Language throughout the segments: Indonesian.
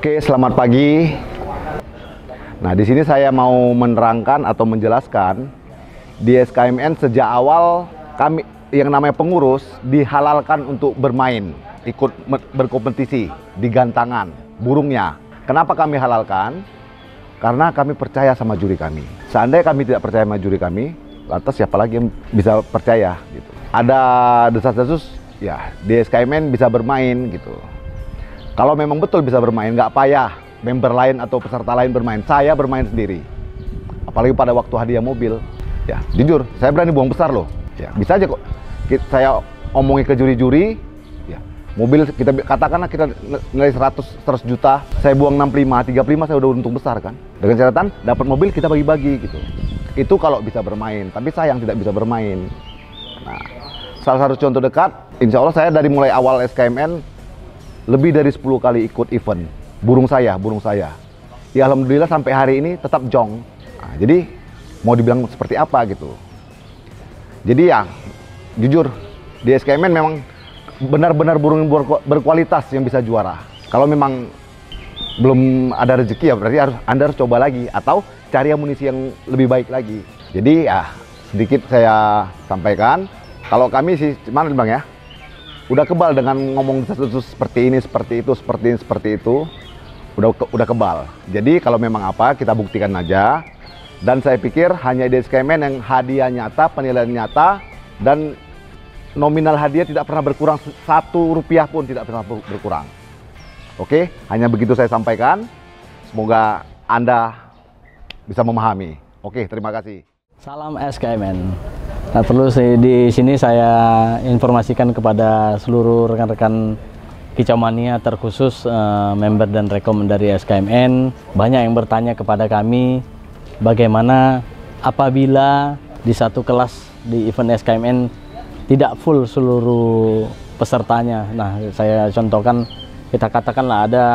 Oke, selamat pagi. Nah, di sini saya mau menerangkan atau menjelaskan di SKMN sejak awal kami yang namanya pengurus dihalalkan untuk bermain, ikut berkompetisi di gantangan burungnya. Kenapa kami halalkan? Karena kami percaya sama juri kami. Seandainya kami tidak percaya sama juri kami, lantas siapa lagi yang bisa percaya gitu. Ada desas-desus, ya di SKMN bisa bermain gitu. Kalau memang betul bisa bermain, nggak payah member lain atau peserta lain bermain. Saya bermain sendiri. Apalagi pada waktu hadiah mobil. Ya, jujur, saya berani buang besar loh. Ya, bisa aja kok. Saya omongin ke juri-juri, ya, mobil kita katakanlah kita nilai 100 juta, saya buang 65, 35 saya udah untung besar kan. Dengan catatan dapat mobil kita bagi-bagi gitu. Itu kalau bisa bermain, tapi sayang tidak bisa bermain. Nah, salah satu contoh dekat, insya Allah saya dari mulai awal SKMN lebih dari 10 kali ikut event burung saya. Ya alhamdulillah sampai hari ini tetap jong. Nah, jadi mau dibilang seperti apa gitu. Jadi ya jujur di SKMN memang benar-benar burung berkualitas yang bisa juara. Kalau memang belum ada rezeki ya berarti Anda harus coba lagi atau cari amunisi yang lebih baik lagi. Jadi ya sedikit saya sampaikan. Kalau kami sih mana Bang ya? Udah kebal dengan ngomong desas-desus seperti ini, seperti itu, seperti itu. Udah kebal. Jadi kalau memang apa kita buktikan aja. Dan saya pikir hanya di SKMN yang hadiah nyata, penilaian nyata, dan nominal hadiah tidak pernah berkurang, Rp1 pun tidak pernah berkurang. Oke, hanya begitu saya sampaikan. Semoga Anda bisa memahami. Oke, terima kasih. Salam SKMN. Nah, perlu di sini saya informasikan kepada seluruh rekan-rekan Kicau Mania, terkhusus member dan rekom dari SKMN. Banyak yang bertanya kepada kami, bagaimana apabila di satu kelas di event SKMN tidak full seluruh pesertanya. Nah, saya contohkan, kita katakanlah ada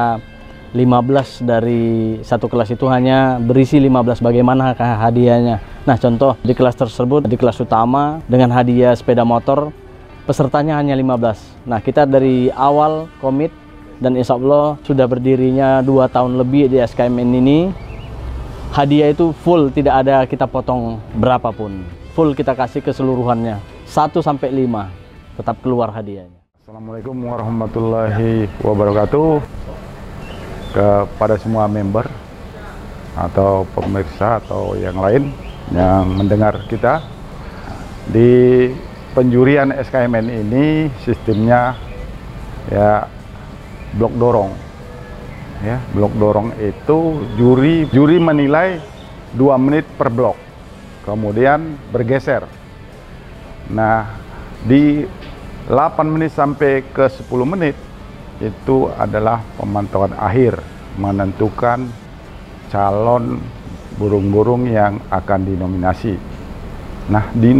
15 dari satu kelas itu hanya berisi 15, bagaimana hadiahnya. Nah, contoh di kelas tersebut, di kelas utama dengan hadiah sepeda motor, pesertanya hanya 15. Nah, kita dari awal komit dan insya Allah sudah berdirinya 2 tahun lebih di SKMN ini, hadiah itu full, tidak ada kita potong berapapun. Full kita kasih keseluruhannya, 1 sampai 5 tetap keluar hadiahnya. Assalamualaikum warahmatullahi wabarakatuh. Kepada semua member atau pemirsa atau yang lain yang mendengar kita, di penjurian SKMN ini sistemnya ya blok dorong. Ya, blok dorong itu juri menilai 2 menit per blok, kemudian bergeser. Nah, di 8 menit sampai ke 10 menit itu adalah pemantauan akhir, menentukan calon burung-burung yang akan dinominasi. Nah, di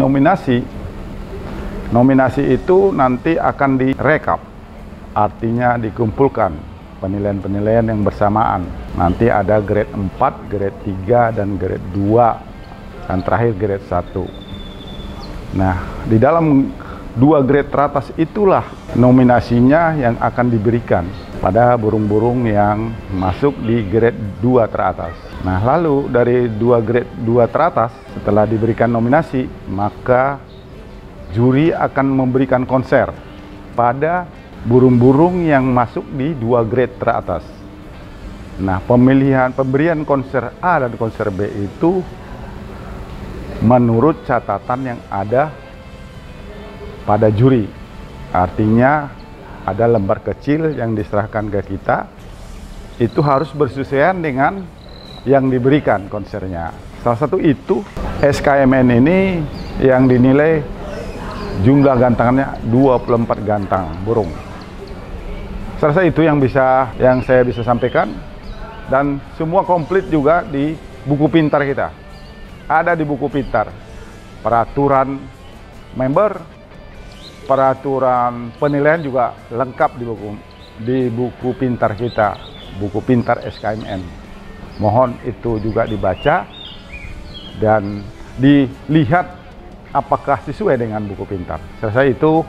nominasi itu nanti akan direkap, artinya dikumpulkan penilaian-penilaian yang bersamaan. Nanti ada grade 4, grade 3, dan grade 2, dan terakhir grade 1. Nah, di dalam 2 grade teratas itulah nominasinya yang akan diberikan pada burung-burung yang masuk di grade 2 teratas. Nah, lalu dari 2 grade 2 teratas setelah diberikan nominasi, maka juri akan memberikan konser pada burung-burung yang masuk di 2 grade teratas. Nah, pemberian konser A dan konser B itu menurut catatan yang ada pada juri, artinya ada lembar kecil yang diserahkan ke kita, itu harus bersesuaian dengan yang diberikan konsernya. Salah satu itu SKMN ini yang dinilai jumlah gantangannya 24 gantang burung. Salah satu itu yang saya bisa sampaikan, dan semua komplit juga di buku pintar kita. Ada di buku pintar peraturan member, peraturan penilaian juga lengkap di buku pintar kita, buku pintar SKMN. Mohon itu juga dibaca dan dilihat apakah sesuai dengan buku pintar. Saya itu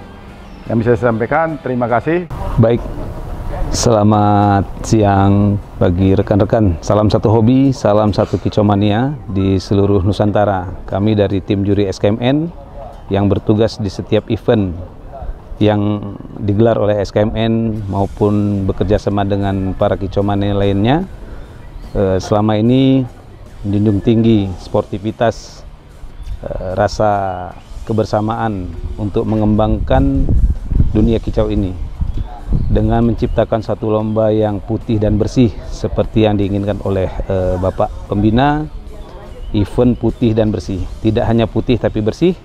yang bisa saya sampaikan. Terima kasih. Baik, Selamat siang bagi rekan-rekan. Salam satu hobi, salam satu kicomania di seluruh Nusantara. Kami dari tim juri SKMN yang bertugas di setiap event yang digelar oleh SKMN maupun bekerja sama dengan para kicomania lainnya. Selama ini menjunjung tinggi sportivitas, rasa kebersamaan untuk mengembangkan dunia kicau ini dengan menciptakan satu lomba yang putih dan bersih seperti yang diinginkan oleh Bapak Pembina. Event putih dan bersih, tidak hanya putih tapi bersih,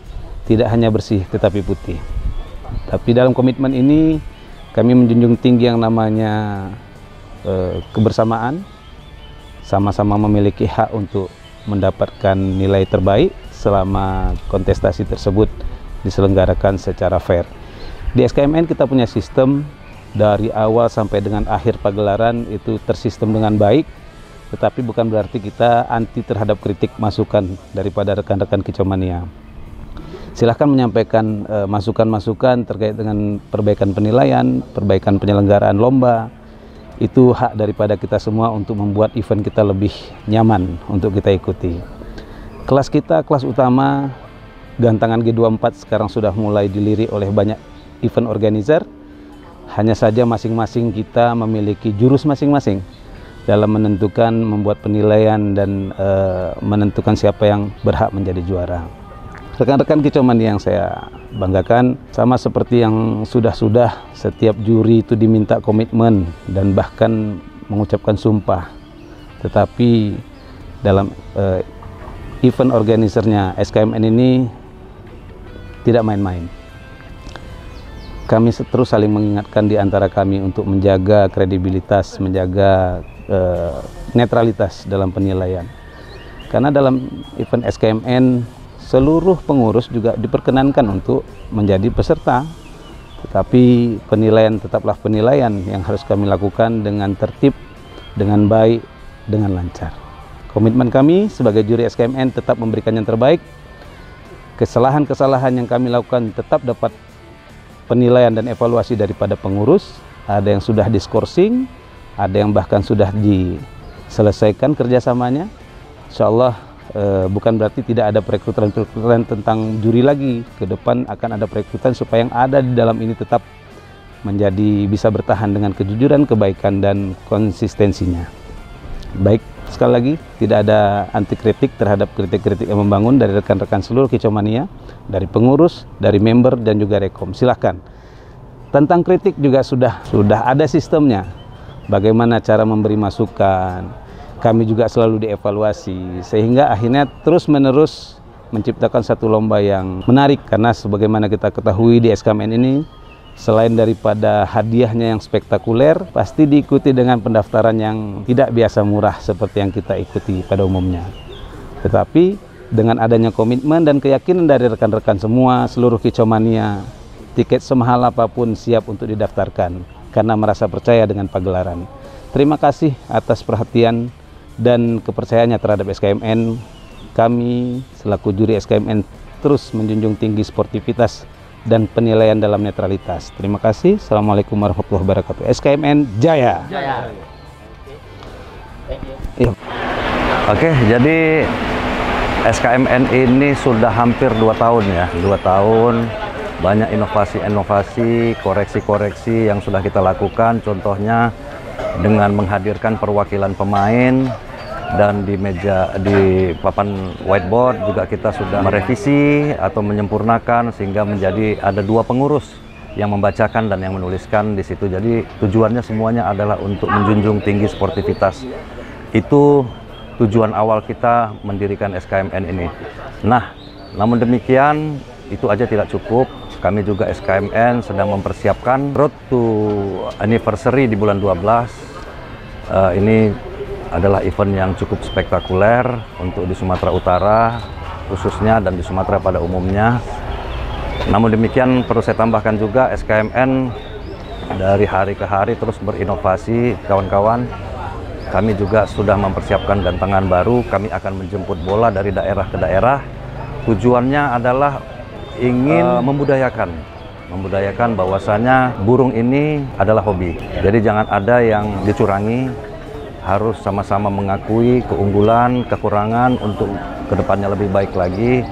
tidak hanya bersih tetapi putih. Tapi dalam komitmen ini kami menjunjung tinggi yang namanya kebersamaan, sama-sama memiliki hak untuk mendapatkan nilai terbaik selama kontestasi tersebut diselenggarakan secara fair. Di SKMN kita punya sistem dari awal sampai dengan akhir pagelaran itu tersistem dengan baik, tetapi bukan berarti kita anti terhadap kritik masukan daripada rekan-rekan kicomania. Silahkan menyampaikan masukan-masukan terkait dengan perbaikan penilaian, perbaikan penyelenggaraan lomba. Itu hak daripada kita semua untuk membuat event kita lebih nyaman untuk kita ikuti. Kelas kita, kelas utama, gantangan G24 sekarang sudah mulai dilirik oleh banyak event organizer. Hanya saja masing-masing kita memiliki jurus masing-masing dalam menentukan, membuat penilaian dan menentukan siapa yang berhak menjadi juara. Rekan-rekan kicomania yang saya banggakan, sama seperti yang sudah-sudah, setiap juri itu diminta komitmen dan bahkan mengucapkan sumpah. Tetapi dalam event organisernya SKMN ini tidak main-main. Kami terus saling mengingatkan di antara kami untuk menjaga kredibilitas, menjaga netralitas dalam penilaian. Karena dalam event SKMN, seluruh pengurus juga diperkenankan untuk menjadi peserta. Tetapi penilaian tetaplah penilaian yang harus kami lakukan dengan tertib, dengan baik, dengan lancar. Komitmen kami sebagai juri SKMN tetap memberikan yang terbaik. Kesalahan-kesalahan yang kami lakukan tetap dapat penilaian dan evaluasi daripada pengurus. Ada yang sudah diskorsing, ada yang bahkan sudah diselesaikan kerjasamanya. Insya Allah bukan berarti tidak ada perekrutan tentang juri lagi. Ke depan akan ada perekrutan supaya yang ada di dalam ini tetap menjadi bisa bertahan dengan kejujuran, kebaikan, dan konsistensinya. Baik, sekali lagi tidak ada anti kritik terhadap kritik-kritik yang membangun dari rekan-rekan seluruh kicomania, dari pengurus, dari member, dan juga rekom. Silahkan. Tentang kritik juga sudah ada sistemnya. Bagaimana cara memberi masukan. Kami juga selalu dievaluasi. Sehingga akhirnya terus-menerus menciptakan satu lomba yang menarik. Karena sebagaimana kita ketahui di SKMN ini, selain daripada hadiahnya yang spektakuler, pasti diikuti dengan pendaftaran yang tidak biasa murah seperti yang kita ikuti pada umumnya. Tetapi dengan adanya komitmen dan keyakinan dari rekan-rekan semua, seluruh kicomania, tiket semahal apapun siap untuk didaftarkan karena merasa percaya dengan pagelaran. Terima kasih atas perhatian dan kepercayaannya terhadap SKMN. Kami selaku juri SKMN terus menjunjung tinggi sportivitas dan penilaian dalam netralitas. Terima kasih. Assalamualaikum warahmatullahi wabarakatuh. SKMN Jaya. Jaya. Oke, jadi SKMN ini sudah hampir 2 tahun ya, 2 tahun, banyak inovasi-inovasi, koreksi-koreksi yang sudah kita lakukan, contohnya dengan menghadirkan perwakilan pemain, dan di papan whiteboard juga kita sudah merevisi atau menyempurnakan sehingga menjadi ada 2 pengurus yang membacakan dan yang menuliskan di situ. Jadi tujuannya semuanya adalah untuk menjunjung tinggi sportivitas. Itu tujuan awal kita mendirikan SKMN ini. Nah, namun demikian itu aja tidak cukup. Kami juga SKMN sedang mempersiapkan Road to Anniversary di bulan 12. Ini adalah event yang cukup spektakuler untuk di Sumatera Utara khususnya dan di Sumatera pada umumnya. Namun demikian perlu saya tambahkan juga SKMN dari hari ke hari terus berinovasi kawan-kawan. Kami juga sudah mempersiapkan gantangan baru. Kami akan menjemput bola dari daerah ke daerah. Tujuannya adalah ingin membudayakan membudayakan bahwasanya burung ini adalah hobi. Jadi jangan ada yang dicurangi, harus sama-sama mengakui keunggulan, kekurangan untuk kedepannya lebih baik lagi.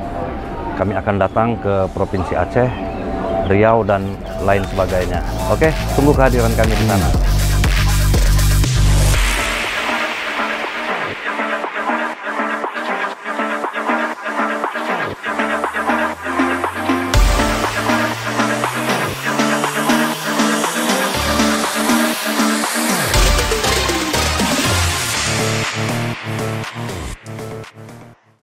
Kami akan datang ke Provinsi Aceh, Riau, dan lain sebagainya. Oke, tunggu kehadiran kami di sana.